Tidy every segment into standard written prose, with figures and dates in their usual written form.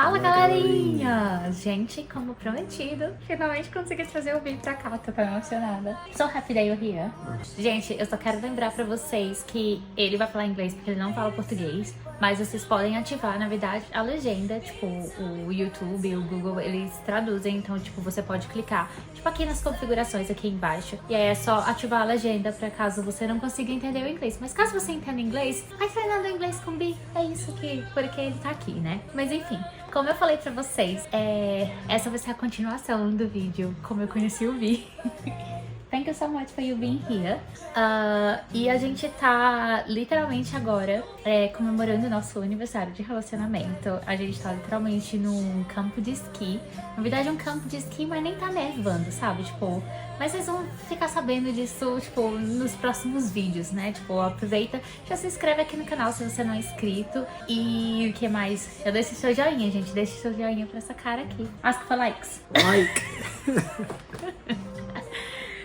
Fala, galerinha! Gente, como prometido, finalmente consegui trazer o Bi pra cá, tô tão emocionada. So happy that you're here. Gente, eu só quero lembrar pra vocês que ele vai falar inglês porque ele não fala português, mas vocês podem ativar, na verdade, a legenda, tipo, o YouTube e o Google, eles traduzem, então, tipo, você pode clicar, tipo, aqui nas configurações aqui embaixo, e aí é só ativar a legenda pra caso você não consiga entender o inglês. Mas caso você entenda inglês, vai treinando inglês com o Bi, é isso que, porque ele tá aqui, né? Mas enfim, como eu falei pra vocês, essa vai ser a continuação do vídeo, como eu conheci o Bi. Thank you so much for you being here. E a gente tá literalmente agora comemorando o nosso aniversário de relacionamento. A gente tá literalmente num campo de esqui. Na verdade é um campo de esqui, mas nem tá nevando, sabe? Tipo, mas vocês vão ficar sabendo disso, tipo, nos próximos vídeos, né? Tipo, aproveita, já se inscreve aqui no canal se você não é inscrito. E o que mais? Já deixa o seu joinha, gente. Deixa o seu joinha pra essa cara aqui. Ask for likes. Like!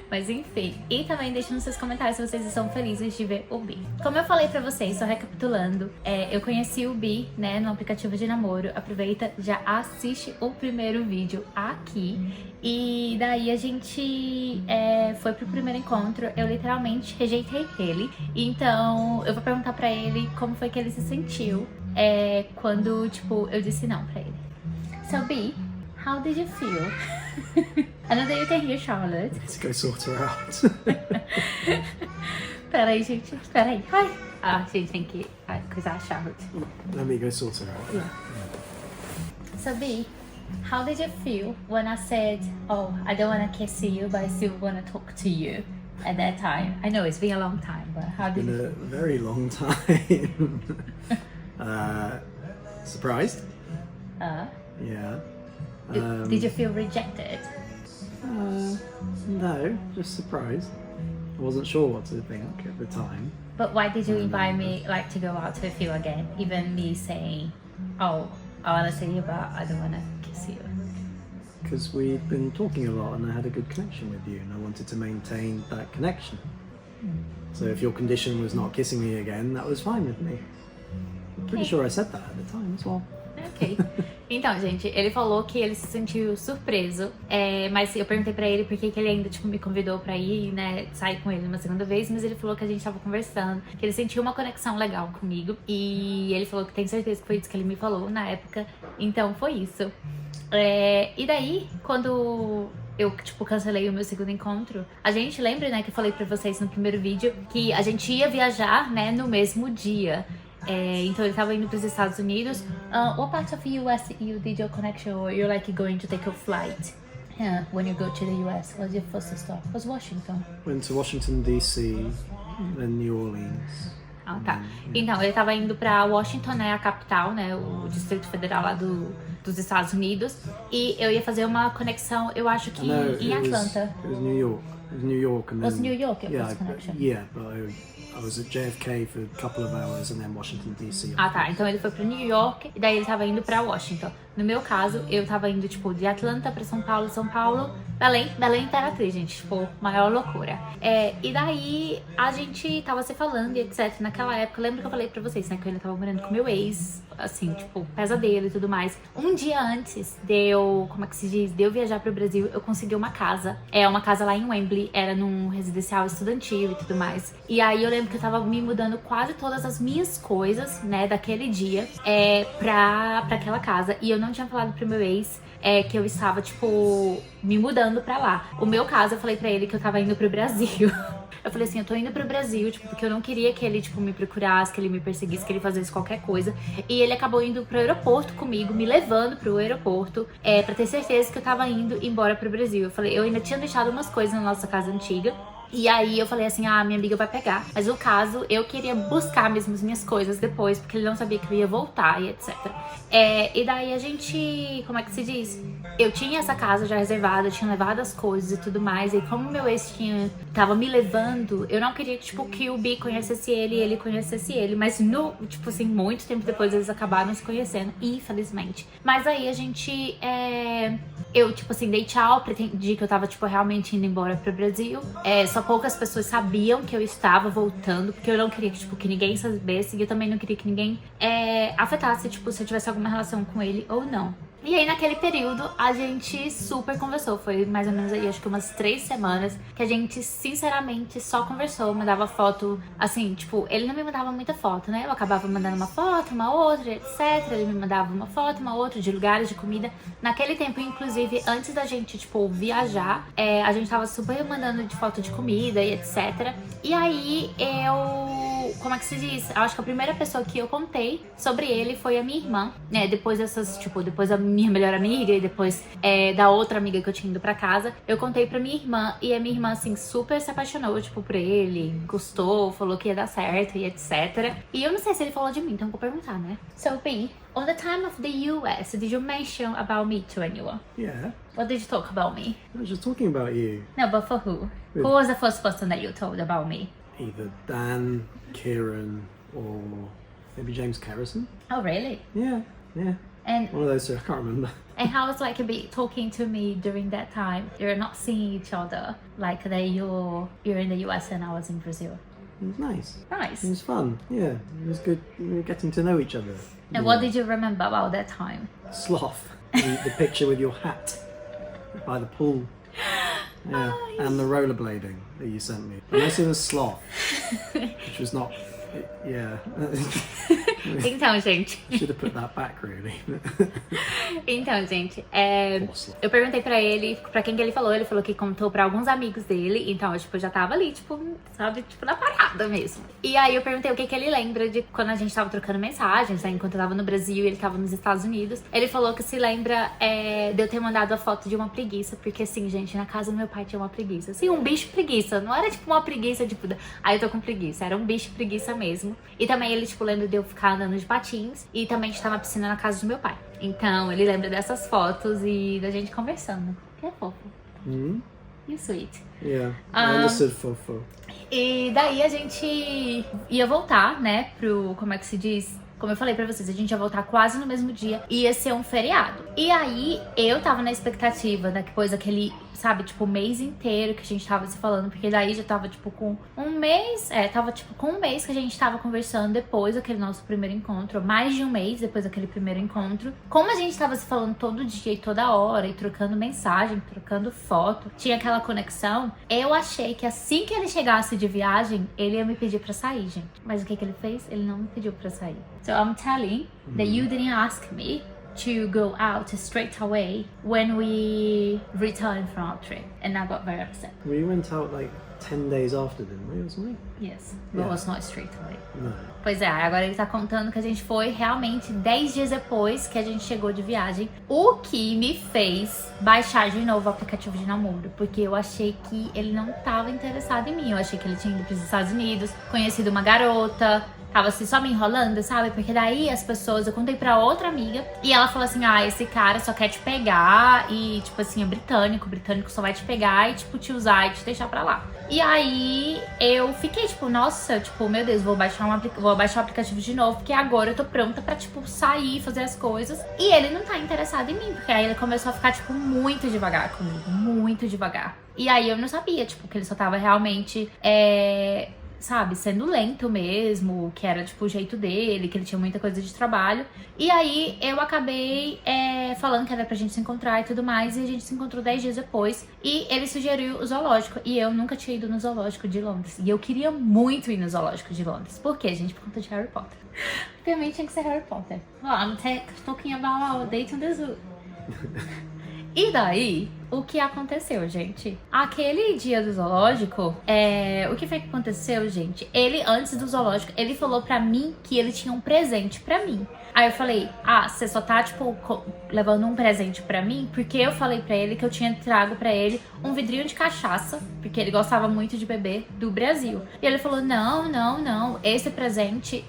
Mas enfim, e também deixe nos seus comentários se vocês estão felizes de ver o Bi. Como eu falei pra vocês, só recapitulando, eu conheci o Bi, né, no aplicativo de namoro. Aproveita, já assiste o primeiro vídeo aqui. E daí a gente foi pro primeiro encontro, eu literalmente rejeitei ele. Então eu vou perguntar pra ele como foi que ele se sentiu quando, tipo, eu disse não pra ele. So Bi, how did you feel? I know that you can hear Charlotte. Let's go sort her out. Peraí, gente. Peraí. Ai. A gente tem que coisar a Charlotte. Let me go sort her out. Yeah. So, Bi, how did you feel when I said, oh, I don't want to kiss you, but I still want to talk to you at that time? I know it's been a long time, but how did Been you a very long time. Surprised? Yeah. Did you feel rejected? No, just surprised. I wasn't sure what to think at the time. But why did you invite me, like, to go out with you again? Even me saying, oh, I want to see you, but I don't want to kiss you. Because we'd been talking a lot and I had a good connection with you and I wanted to maintain that connection. So if your condition was not kissing me again, that was fine with me. I'm pretty sure I said that at the time as well. Ok. Então, gente, ele falou que ele se sentiu surpreso, mas eu perguntei pra ele por que ele ainda, tipo, me convidou pra ir, né, sair com ele uma segunda vez, mas ele falou que a gente tava conversando, que ele sentiu uma conexão legal comigo, e ele falou que tem certeza que foi isso que ele me falou na época, então foi isso. E daí, quando eu, tipo, cancelei o meu segundo encontro, a gente lembra, né, que eu falei pra vocês no primeiro vídeo, que a gente ia viajar, né, no mesmo dia. Então ele tava indo para os Estados Unidos. What part of US you did your connection, or you're like going to take a flight? When you go to the US, what's your first stop? Was Washington? Went to Washington DC, then New Orleans. Ah, tá. Então ele tava indo para Washington, né, a capital, né, o Distrito Federal lá dos Estados Unidos. E eu ia fazer uma conexão, eu acho que em Atlanta. It was New York. It was New York and then. Was New York your Yeah, first connection? but I was at JFK for a couple of hours and then Washington DC. Ah, tá. Então ele foi pra New York e daí ele tava indo pra Washington. No meu caso, eu tava indo, tipo, de Atlanta pra São Paulo, Belém Imperatriz, gente. Tipo, maior loucura. E daí a gente tava se falando e etc. Naquela época, lembra que eu falei pra vocês, né? Que eu ainda tava morando com meu ex, assim, tipo, pesadelo e tudo mais. Um dia antes de eu, como é que se diz? De eu viajar pro Brasil, eu consegui uma casa. Uma casa lá em Wembley, era num residencial estudantil e tudo mais. E aí eu lembro que eu tava me mudando quase todas as minhas coisas, né, daquele dia, pra aquela casa. E eu não tinha falado pro meu ex que eu estava, tipo, me mudando pra lá. O meu caso, eu falei pra ele que eu tava indo pro Brasil. Eu falei assim, eu tô indo pro Brasil, tipo, porque eu não queria que ele, tipo, me procurasse, que ele me perseguisse, que ele fizesse qualquer coisa. E ele acabou indo pro aeroporto comigo, me levando pro aeroporto, pra ter certeza que eu tava indo embora pro Brasil. Eu ainda tinha deixado umas coisas na nossa casa antiga. E aí eu falei assim, minha amiga vai pegar. Mas no caso, eu queria buscar mesmo as minhas coisas depois, porque ele não sabia que eu ia voltar e etc. E daí a gente, como é que se diz? Eu tinha essa casa já reservada, eu tinha levado as coisas e tudo mais. E como meu ex tinha tava me levando, eu não queria que, tipo, que o Bi conhecesse ele e ele conhecesse ele. Mas, tipo assim, muito tempo depois eles acabaram se conhecendo, infelizmente. Mas aí a gente, eu, tipo assim, dei tchau, pretendi que eu tava, tipo, realmente indo embora pro Brasil. Só poucas pessoas sabiam que eu estava voltando, porque eu não queria que, tipo, que ninguém soubesse. E eu também não queria que ninguém afetasse, tipo, se eu tivesse alguma relação com ele ou não. E aí, naquele período, a gente super conversou. Foi mais ou menos aí, acho que umas 3 semanas, que a gente, sinceramente, só conversou. Mandava foto, assim, tipo, ele não me mandava muita foto, né? Eu acabava mandando uma foto, uma outra, etc. Ele me mandava uma foto, uma outra, de lugares, de comida. Naquele tempo, inclusive, antes da gente, tipo, viajar, a gente tava super mandando de foto de comida e etc. E aí, como é que se diz? Eu acho que a primeira pessoa que eu contei sobre ele foi a minha irmã, né? Depois da minha melhor amiga e depois da outra amiga que eu tinha ido pra casa, eu contei pra minha irmã e a minha irmã, assim, super se apaixonou, tipo, por ele, gostou, falou que ia dar certo e etc. E eu não sei se ele falou de mim, então vou perguntar, né? So, B, on the time of the US, did you mention about me to anyone? Yeah. What did you talk about me? I was just talking about you. No, but for who? Who was the first person that you told about me? Either Dan, Kieran, or maybe James Kerrison. Oh, really? Yeah. And One of those two, I can't remember. And how was like talking to me during that time? You're not seeing each other, like that you're in the US and I was in Brazil. It was nice. Nice. It was fun. Yeah, it was good. We were getting to know each other. And what did you remember about that time? Sloth. The picture with your hat by the pool. Yeah, and the rollerblading that you sent me. Unless it was Sloth, which was not. Yeah. Então, gente. Should have put that back, really. Então, gente, eu perguntei pra ele, pra quem que ele falou que contou pra alguns amigos dele, então eu, tipo, já tava ali, tipo, sabe, tipo, na parada mesmo. E aí eu perguntei o que ele lembra de quando a gente tava trocando mensagens, né, enquanto eu tava no Brasil e ele tava nos Estados Unidos. Ele falou que se lembra de eu ter mandado a foto de uma preguiça, porque assim, gente, na casa do meu pai tinha uma preguiça. Assim, um bicho preguiça, não era tipo uma preguiça, tipo, aí eu tô com preguiça, era um bicho preguiça mesmo. E também ele, tipo, lembra de eu ficar andando de patins e também de estar na piscina na casa do meu pai. Então, ele lembra dessas fotos e da gente conversando. Que é fofo. You sweet. Yeah, I understood fofo. E daí a gente ia voltar, né, como é que se diz? Como eu falei pra vocês, a gente ia voltar quase no mesmo dia. Ia ser um feriado. E aí, eu tava na expectativa, depois daquele, sabe, tipo, mês inteiro que a gente tava se falando. Porque daí já tava, tipo, com um mês... tava, tipo, com um mês que a gente tava conversando depois daquele nosso primeiro encontro. Mais de um mês depois daquele primeiro encontro. Como a gente tava se falando todo dia e toda hora, e trocando mensagem, trocando foto, tinha aquela conexão, eu achei que assim que ele chegasse de viagem, ele ia me pedir pra sair, gente. Mas o que ele fez? Ele não me pediu pra sair. So I'm telling that you didn't ask me to go out straight away when we returned from our trip, and I got very upset. We went out like 10 days after, didn't we, or something? Yes, but it was not straight away. No. Pois é, agora ele tá contando que a gente foi realmente 10 dias depois que a gente chegou de viagem, o que me fez baixar de novo o aplicativo de namoro, porque eu achei que ele não tava interessado em mim, eu achei que ele tinha ido pros Estados Unidos, conhecido uma garota, tava assim só me enrolando, sabe? Porque daí as pessoas, eu contei pra outra amiga e ela falou assim, esse cara só quer te pegar e, tipo assim, é britânico, o britânico só vai te pegar e, tipo, te usar e te deixar pra lá. E aí eu fiquei, tipo, nossa, tipo, meu Deus, vou baixar o aplicativo de novo, porque agora eu tô pronta pra, tipo, sair, fazer as coisas. E ele não tá interessado em mim, porque aí ele começou a ficar, tipo, muito devagar comigo, muito devagar. E aí eu não sabia, tipo, que ele só tava realmente, sabe, sendo lento mesmo, que era, tipo, o jeito dele, que ele tinha muita coisa de trabalho. E aí eu acabei falando que era pra gente se encontrar e tudo mais, e a gente se encontrou 10 dias depois. E ele sugeriu o zoológico, e eu nunca tinha ido no zoológico de Londres. E eu queria muito ir no zoológico de Londres. Por quê, gente? Por conta de Harry Potter. Também tinha que ser Harry Potter. I'm talking about our date on the zoo. E daí, o que aconteceu, gente? Aquele dia do zoológico, o que foi que aconteceu, gente? Ele, antes do zoológico, ele falou pra mim que ele tinha um presente pra mim. Aí eu falei, você só tá, tipo, levando um presente pra mim? Porque eu falei pra ele que eu tinha trago pra ele um vidrinho de cachaça, porque ele gostava muito de beber, do Brasil. E ele falou, não, esse presente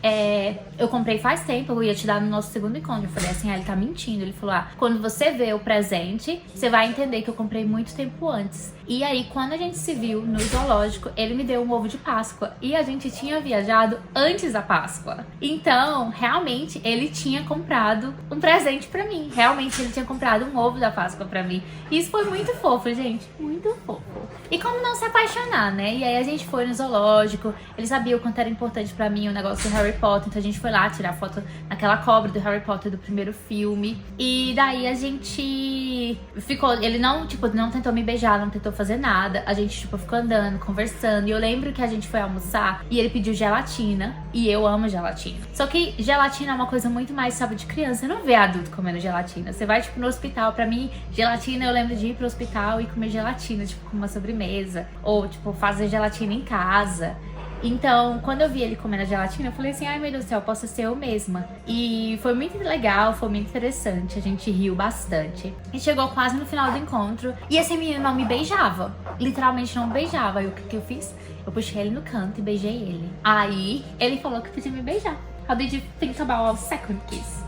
eu comprei faz tempo, eu ia te dar no nosso segundo encontro. Eu falei assim, ele tá mentindo. Ele falou, quando você vê o presente, você vai entender que eu comprei muito tempo antes. E aí, quando a gente se viu no zoológico, ele me deu um ovo de Páscoa. E a gente tinha viajado antes da Páscoa. Então, realmente, ele tinha comprado um presente pra mim. Realmente, ele tinha comprado um ovo da Páscoa pra mim. E isso foi muito fofo, gente. Muito fofo. E como não se apaixonar, né? E aí a gente foi no zoológico. Ele sabia o quanto era importante pra mim o negócio do Harry Potter. Então a gente foi lá tirar foto naquela cobra do Harry Potter do primeiro filme. E daí a gente ficou... Ele não, tipo, não tentou me beijar, não tentou fazer nada. A gente, tipo, ficou andando, conversando. E eu lembro que a gente foi almoçar e ele pediu gelatina. E eu amo gelatina. Só que gelatina é uma coisa muito mais, sabe, de criança. Você não vê adulto comendo gelatina. Você vai, tipo, no hospital. Pra mim, gelatina, eu lembro de ir pro hospital e comer gelatina, tipo, com uma sobremesa. Ou, tipo, fazer gelatina em casa. Então, quando eu vi ele comendo a gelatina, eu falei assim, ai meu Deus do céu, posso ser eu mesma. E foi muito legal, foi muito interessante, a gente riu bastante. E chegou quase no final do encontro, e esse menino não me beijava, literalmente não me beijava. E o que eu fiz? Eu puxei ele no canto e beijei ele. Aí, ele falou que podia me beijar. How did you think about our second kiss?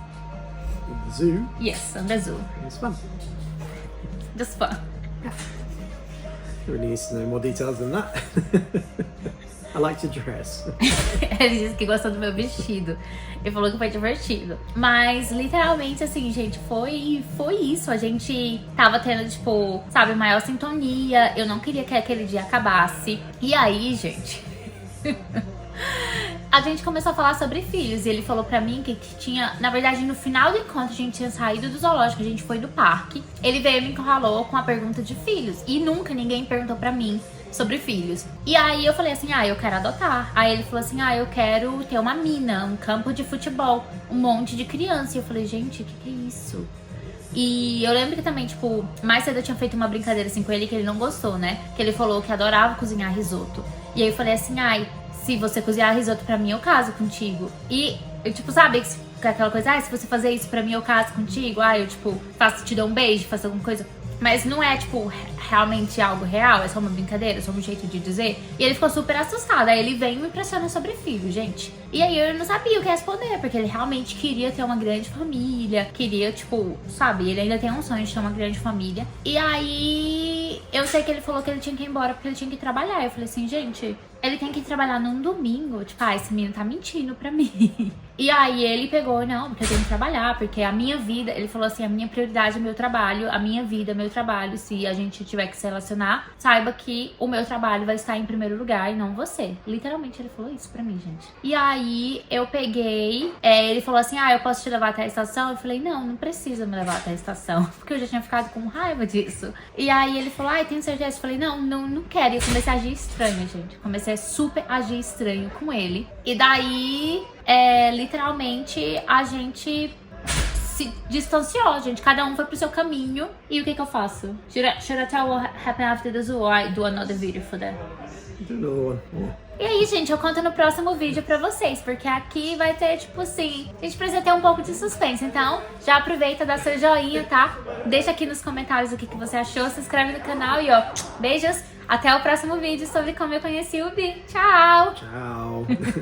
In the zoo. Yes, on the zoo. It was fun. Just fun. You really need to know more details than that. I like to dress. Ele disse que gostou do meu vestido. Ele falou que foi divertido. Mas, literalmente, assim, gente, foi isso. A gente tava tendo, tipo, sabe, maior sintonia. Eu não queria que aquele dia acabasse. E aí, gente... a gente começou a falar sobre filhos. E ele falou pra mim que tinha... Na verdade, no final do encontro, a gente tinha saído do zoológico. A gente foi do parque. Ele veio e me encurralou com a pergunta de filhos. E nunca ninguém perguntou pra mim sobre filhos. E aí eu falei assim, eu quero adotar. Aí ele falou assim, eu quero ter uma mina, um campo de futebol, um monte de criança. E eu falei, gente, o que é isso? E eu lembro que também, tipo, mais cedo eu tinha feito uma brincadeira assim com ele que ele não gostou, né? Que ele falou que adorava cozinhar risoto. E aí eu falei assim, se você cozinhar risoto pra mim, eu caso contigo. E eu, tipo, sabe, aquela coisa, se você fazer isso pra mim, eu caso contigo. Eu, tipo, te dou um beijo, faço alguma coisa. Mas não é, tipo, realmente algo real, é só uma brincadeira, é só um jeito de dizer. E ele ficou super assustado, aí ele veio me impressionando sobre filho, gente. E aí eu não sabia o que responder, porque ele realmente queria ter uma grande família, queria, tipo, sabe, ele ainda tem um sonho de ter uma grande família. E aí eu sei que ele falou que ele tinha que ir embora porque ele tinha que trabalhar. Eu falei assim, gente, ele tem que ir trabalhar num domingo. Tipo, esse menino tá mentindo pra mim. E aí ele pegou, não, porque eu tenho que trabalhar, porque a minha vida, ele falou assim, a minha prioridade é meu trabalho, a minha vida é meu trabalho. Se a gente tiver que se relacionar, saiba que o meu trabalho vai estar em primeiro lugar e não você. Literalmente ele falou isso pra mim, gente. E aí eu peguei, ele falou assim, eu posso te levar até a estação? Eu falei, não precisa me levar até a estação, porque eu já tinha ficado com raiva disso. E aí ele falou, tem certeza? Eu falei, não quero. E eu comecei a agir estranho, gente. Comecei a super agir estranho com ele. E daí... literalmente a gente se distanciou, gente. Cada um foi pro seu caminho. E o que eu faço? Should I tell what happened after the zoo or I do another video for that? Do another one. Yeah. E aí, gente, eu conto no próximo vídeo pra vocês, porque aqui vai ter, tipo assim, a gente precisa ter um pouco de suspense. Então, já aproveita, dá seu joinha, tá? Deixa aqui nos comentários o que você achou, se inscreve no canal e beijos. Até o próximo vídeo sobre como eu conheci o Bi. Tchau! Ciao.